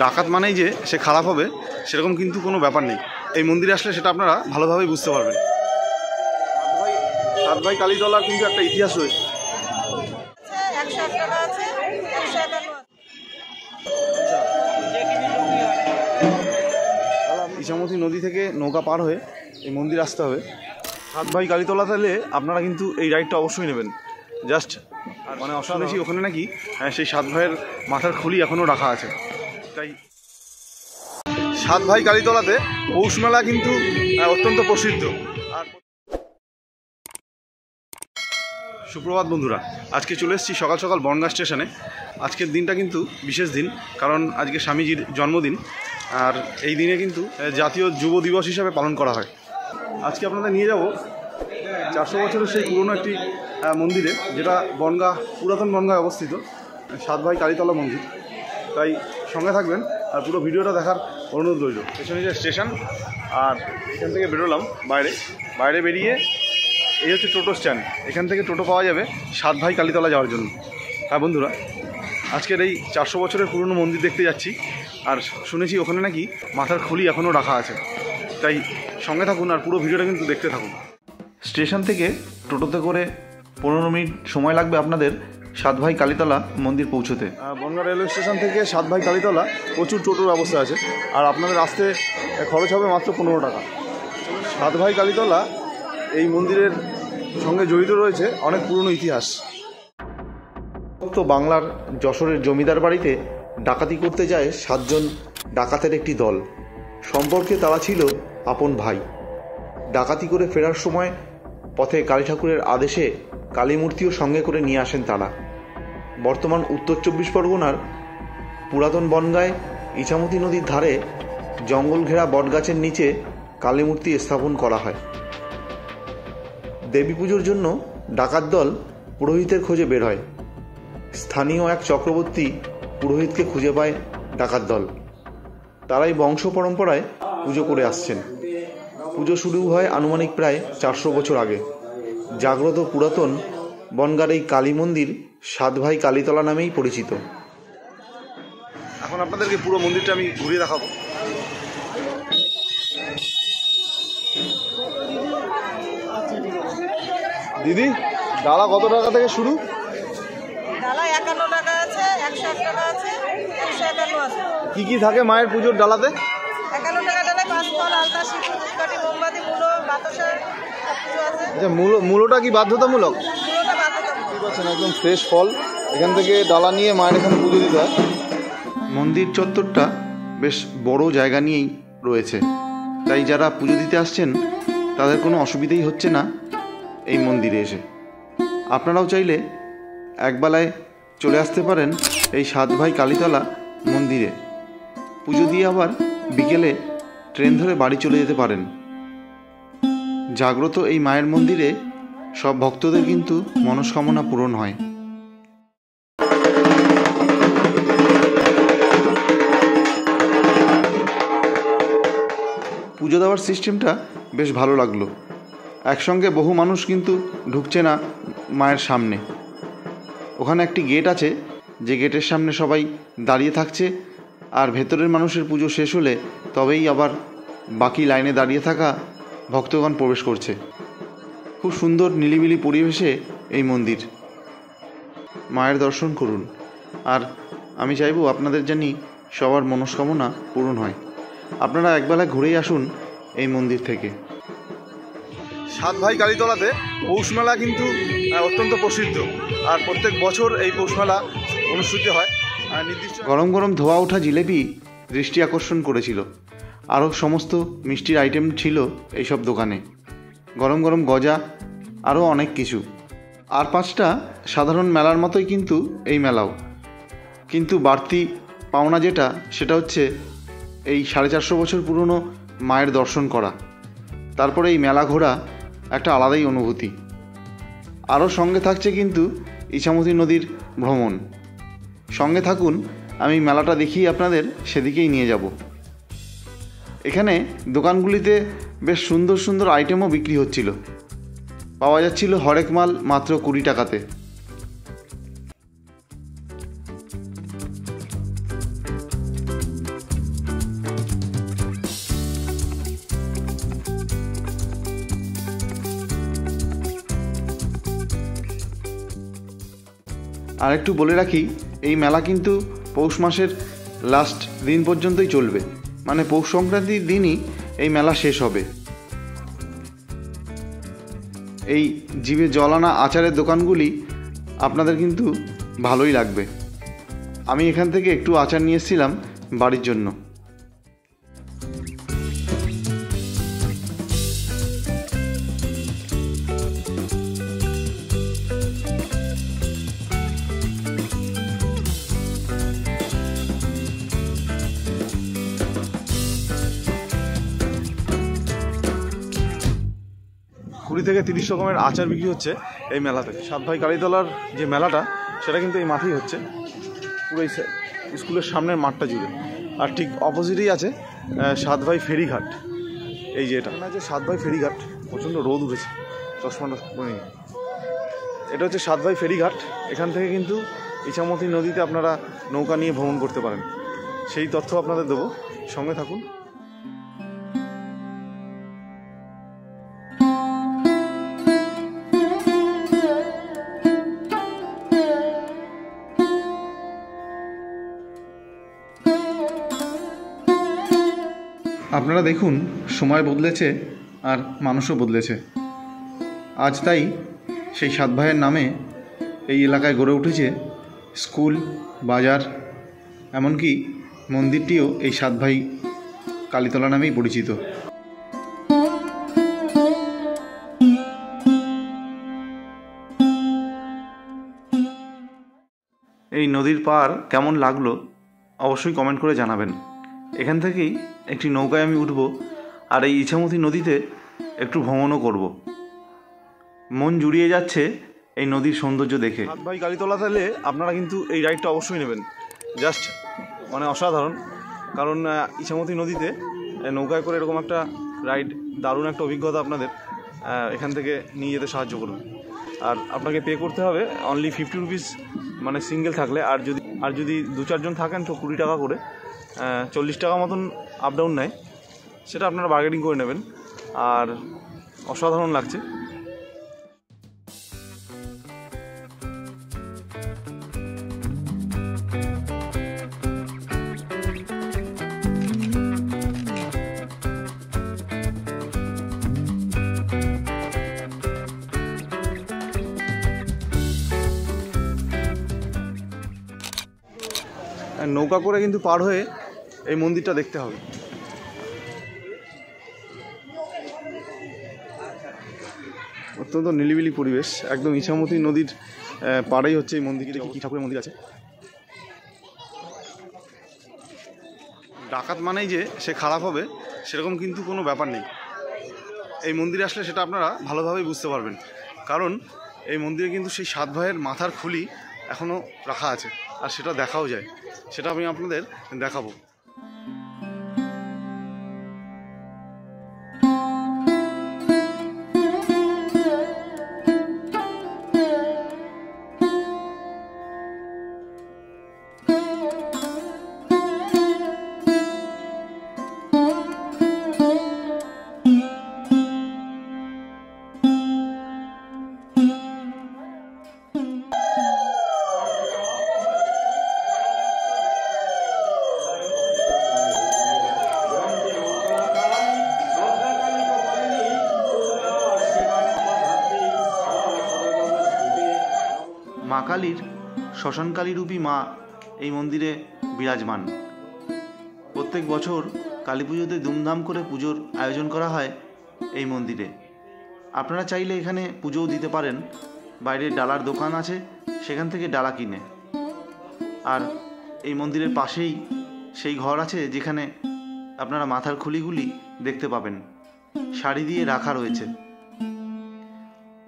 ডাকাত মানেই যে সে খারাপ হবে সেরকম কিন্তু কোনো ব্যাপার নেই। এই মন্দিরে আসলে সেটা আপনারা ভালোভাবেই বুঝতে পারবেন। সাত ভাই কালীতলার কিন্তু একটা ইতিহাস রয়েছে। ইছামতি নদী থেকে নৌকা পার হয়ে এই মন্দির আসতে হবে। সাত ভাই কালীতলা তাহলে আপনারা কিন্তু এই রাইডটা অবশ্যই নেবেন। জাস্ট মানে অসাধারণ, ওখানে নাকি সেই সাত ভাইয়ের মাথার খুলি এখনও রাখা আছে। তাই সাত ভাই কালীতলাতে পৌষ মেলা কিন্তু অত্যন্ত প্রসিদ্ধ। আর সুপ্রভাত বন্ধুরা, আজকে চলে এসেছি সকাল সকাল বনগাঁ স্টেশনে। আজকের দিনটা কিন্তু বিশেষ দিন, কারণ আজকে স্বামীজির জন্মদিন। আর এই দিনে কিন্তু জাতীয় যুব দিবস হিসাবে পালন করা হয়। আজকে আপনাদের নিয়ে যাব 400 বছরের সেই পুরনো একটি মন্দিরে, যেটা বনগাঁ, পুরাতন বনগাঁয় অবস্থিত, সাত ভাই কালীতলা মন্দির। তাই সঙ্গে থাকবেন আর পুরো ভিডিওটা দেখার অনুরোধ রইল। পেছনে যে স্টেশন, আর এখান থেকে বেরোলাম বাইরে বেরিয়ে এই হচ্ছে টোটো স্ট্যান্ড। এখান থেকে টোটো পাওয়া যাবে সাত ভাই কালীতলা যাওয়ার জন্য। হ্যাঁ বন্ধুরা, আজকের এই 400 বছরের পুরনো মন্দির দেখতে যাচ্ছি। আর শুনেছি ওখানে নাকি মাথার খুলি এখনও রাখা আছে। তাই সঙ্গে থাকুন আর পুরো ভিডিওটা কিন্তু দেখতে থাকুন। স্টেশন থেকে টোটোতে করে 15 মিনিট সময় লাগবে আপনাদের সাত ভাই কালীতলা মন্দির পৌঁছতে। বনগাঁ রেলওয়ে স্টেশন থেকে সাত ভাই কালীতলা প্রচুর টোটোর ব্যবস্থা আছে, আর আপনাদের আসতে খরচ হবে মাত্র 15 টাকা। সাত ভাই কালীতলা এই মন্দিরের সঙ্গে জড়িত রয়েছে অনেক পুরনো ইতিহাস। তো বাংলার যশোরের জমিদার বাড়িতে ডাকাতি করতে যায় 7 জন ডাকাতের একটি দল। সম্পর্কে তারা ছিল আপন ভাই। ডাকাতি করে ফেরার সময় পথে কালী ঠাকুরের আদেশে কালী মূর্তিও সঙ্গে করে নিয়ে আসেন তারা। বর্তমান উত্তর 24 পরগনার পুরাতন বনগাঁয় ইছামতি নদীর ধারে জঙ্গল ঘেরা বটগাছের নিচে কালী মূর্তি স্থাপন করা হয়। দেবী পুজোর জন্য ডাকাত দল পুরোহিতের খোঁজে বের হয়। স্থানীয় এক চক্রবর্তী পুরোহিতকে খুঁজে পায় ডাকাত দল। তারাই বংশ পরম্পরায় পুজো করে আসছেন। পুজো শুরু হয় আনুমানিক প্রায় 400 বছর আগে। জাগ্রত পুরাতন বনগাঁর এই কালী মন্দির সাত ভাই কালীতলা নামেই পরিচিত। এখন আপনাদেরকে পুরো মন্দিরটা আমি ঘুরিয়ে দেখাবো। দিদি, ডালা কত টাকা থেকে শুরু? ডালা 51 টাকা আছে, 108 টাকা আছে, 151 আছে। কি কি থাকে মায়ের পুজোর ডালাতে? 51 টাকা ডালায় 5 ফল, আলতা, সিঁদুর, ধূপকাঠি, মোমবাতি, মূলো, বাতাসা সবকিছু আছে। আচ্ছা, মূলোটা কি বাধ্যতামূলক? মূলোটা বাধ্যতামূলক। ঠিক আছে, একদম ফ্রেশ ফল। এখান থেকে ডালা নিয়ে মায়ের এখানে পুজো দিতে হয়। মন্দির চত্বরটা বেশ বড় জায়গা নিয়েই রয়েছে, তাই যারা পুজো দিতে আসছেন তাদের কোনো অসুবিধাই হচ্ছে না এই মন্দিরে এসে। আপনারাও চাইলে একবেলায় চলে আসতে পারেন এই সাত ভাই কালীতলা মন্দিরে। পুজো দিয়ে আবার বিকেলে ট্রেন ধরে বাড়ি চলে যেতে পারেন। জাগ্রত এই মায়ের মন্দিরে সব ভক্তদের কিন্তু মনস্কামনা পূরণ হয়। পুজো দেওয়ার সিস্টেমটা বেশ ভালো লাগলো। একসঙ্গে বহু মানুষ কিন্তু ঢুকছে না মায়ের সামনে। ওখানে একটি গেট আছে, যে গেটের সামনে সবাই দাঁড়িয়ে থাকছে, আর ভেতরের মানুষের পুজো শেষ হলে তবেই আবার বাকি লাইনে দাঁড়িয়ে থাকা ভক্তগণ প্রবেশ করছে। খুব সুন্দর নিলিবিলি পরিবেশে এই মন্দির। মায়ের দর্শন করুন, আর আমি চাইবো আপনাদের জানি সবার মনস্কামনা পূরণ হয়। আপনারা একবেলা ঘুরেই আসুন এই মন্দির থেকে। সাত ভাই কালীতলাতে পৌষ মেলা কিন্তু অত্যন্ত প্রসিদ্ধ, আর প্রত্যেক বছর এই পৌষ মেলা অনুষ্ঠিত হয়। নির্দিষ্ট গরম গরম ধোয়া ওঠা জিলেপি দৃষ্টি আকর্ষণ করেছিল। আরও সমস্ত মিষ্টির আইটেম ছিল এইসব দোকানে, গরম গরম গজা, আরও অনেক কিছু। আর 5টা সাধারণ মেলার মতোই কিন্তু এই মেলাও, কিন্তু বাড়তি পাওনা যেটা, সেটা হচ্ছে এই 450 বছর পুরনো মায়ের দর্শন করা। তারপরে এই মেলা ঘোরা একটা আলাদাই অনুভূতি। আরও সঙ্গে থাকছে কিন্তু ইছামতি নদীর ভ্রমণ। সঙ্গে থাকুন, আমি মেলাটা দেখিয়ে আপনাদের সেদিকেই নিয়ে যাব। এখানে দোকানগুলিতে বেশ সুন্দর সুন্দর আইটেমও বিক্রি হচ্ছিল। পাওয়া যাচ্ছিল হরেক মাল মাত্র 20 টাকাতে। আর একটু বলে রাখি, এই মেলা কিন্তু পৌষ মাসের লাস্ট দিন পর্যন্তই চলবে, মানে পৌষ সংক্রান্তির দিনই এই মেলা শেষ হবে। এই জিভে জল আনা আচারের দোকানগুলি আপনাদের কিন্তু ভালোই লাগবে। আমি এখান থেকে একটু আচার নিয়ে এসেছিলাম বাড়ির জন্য। কুড়ি থেকে 30 রকমের আচার বিক্রি হচ্ছে এই মেলাতে। সাতভাই কালীতলার যে মেলাটা সেটা কিন্তু এই মাঠেই হচ্ছে, পুরো এই স্কুলের সামনের মাঠটা জুড়ে। আর ঠিক অপোজিটেই আছে সাতভাই ফেরিঘাট। এই যে এটা আছে সাতভাই ফেরিঘাট, প্রচণ্ড রোদ উঠেছে, চশমাটা পরে নিই। এটা হচ্ছে সাতভাই ফেরিঘাট। এখান থেকে কিন্তু ইছামতি নদীতে আপনারা নৌকা নিয়ে ভ্রমণ করতে পারেন, সেই তথ্য আপনাদের দেবো, সঙ্গে থাকুন। আপনারা দেখুন, সময় বদলেছে আর মানুষও বদলেছে। আজ তাই সেই সাত ভাইয়ের নামে এই এলাকায় গড়ে উঠেছে স্কুল, বাজার, এমনকি মন্দিরটিও এই সাত ভাই কালীতলা নামেই পরিচিত। এই নদীর পার কেমন লাগলো অবশ্যই কমেন্ট করে জানাবেন। এখান থেকেই একটি নৌকায় আমি উঠব আর এই ইছামতি নদীতে একটু ভ্রমণও করব। মন জুড়িয়ে যাচ্ছে এই নদীর সৌন্দর্য দেখে। সাত ভাই কালীতলা তাহলে আপনারা কিন্তু এই রাইডটা অবশ্যই নেবেন, জাস্ট মানে অসাধারণ। কারণ ইছামতি নদীতে নৌকায় করে এরকম একটা রাইড দারুণ একটা অভিজ্ঞতা আপনাদের এখান থেকে নিয়ে যেতে সাহায্য করবে। আর আপনাকে পে করতে হবে অনলি 50 রুপিস, মানে সিঙ্গেল থাকলে। আর যদি 2-4 জন থাকেন তো 20 টাকা করে, 40 টাকা মতন আপ ডাউন নেয়, সেটা আপনারা বার্গেনিং করে নেবেন। আর অসাধারণ লাগছে। নৌকা করে কিন্তু পার হয়ে এই মন্দিরটা দেখতে হবে। অত্যন্ত নিলিবিলি পরিবেশ, একদম ইছামতি নদীর পাড়েই হচ্ছে এই মন্দির। দেখি কী ঠাকুরের মন্দির আছে। ডাকাত মানেই যে সে খারাপ হবে সেরকম কিন্তু কোনো ব্যাপার নেই। এই মন্দিরে আসলে সেটা আপনারা ভালোভাবেই বুঝতে পারবেন, কারণ এই মন্দিরে কিন্তু সেই সাত ভাইয়ের মাথার খুলি এখনও রাখা আছে, আর সেটা দেখাও যায়। সেটা আমি আপনাদের দেখাবো। মা কালীর শ্মশানকালী রূপী মা এই মন্দিরে বিরাজমান। প্রত্যেক বছর কালী পুজোতে ধুমধাম করে পুজোর আয়োজন করা হয় এই মন্দিরে। আপনারা চাইলে এখানে পুজোও দিতে পারেন। বাইরে ডালার দোকান আছে, সেখান থেকে ডালা কিনে। আর এই মন্দিরের পাশেই সেই ঘর আছে যেখানে আপনারা মাথার খুলিগুলি দেখতে পাবেন, শাড়ি দিয়ে রাখা রয়েছে।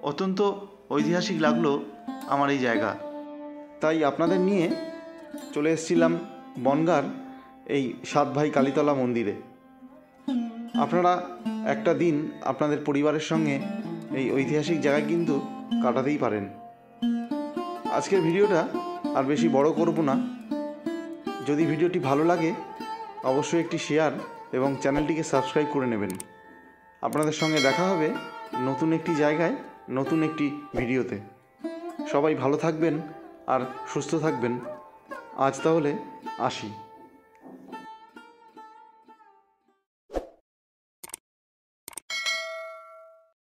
অত্যন্ত ঐতিহাসিক লাগলো আমার এই জায়গা, তাই আপনাদের নিয়ে চলে এসেছিলাম বনগাঁর এই সাত ভাই কালীতলা মন্দিরে। আপনারা একটা দিন আপনাদের পরিবারের সঙ্গে এই ঐতিহাসিক জায়গায় কিন্তু কাটাতেই পারেন। আজকের ভিডিওটা আর বেশি বড় করব না। যদি ভিডিওটি ভালো লাগে অবশ্যই একটি শেয়ার এবং চ্যানেলটিকে সাবস্ক্রাইব করে নেবেন। আপনাদের সঙ্গে দেখা হবে নতুন একটি জায়গায়, নতুন একটি ভিডিওতে। সবাই ভালো থাকবেন আর সুস্থ থাকবেন। আজ তাহলে আসি।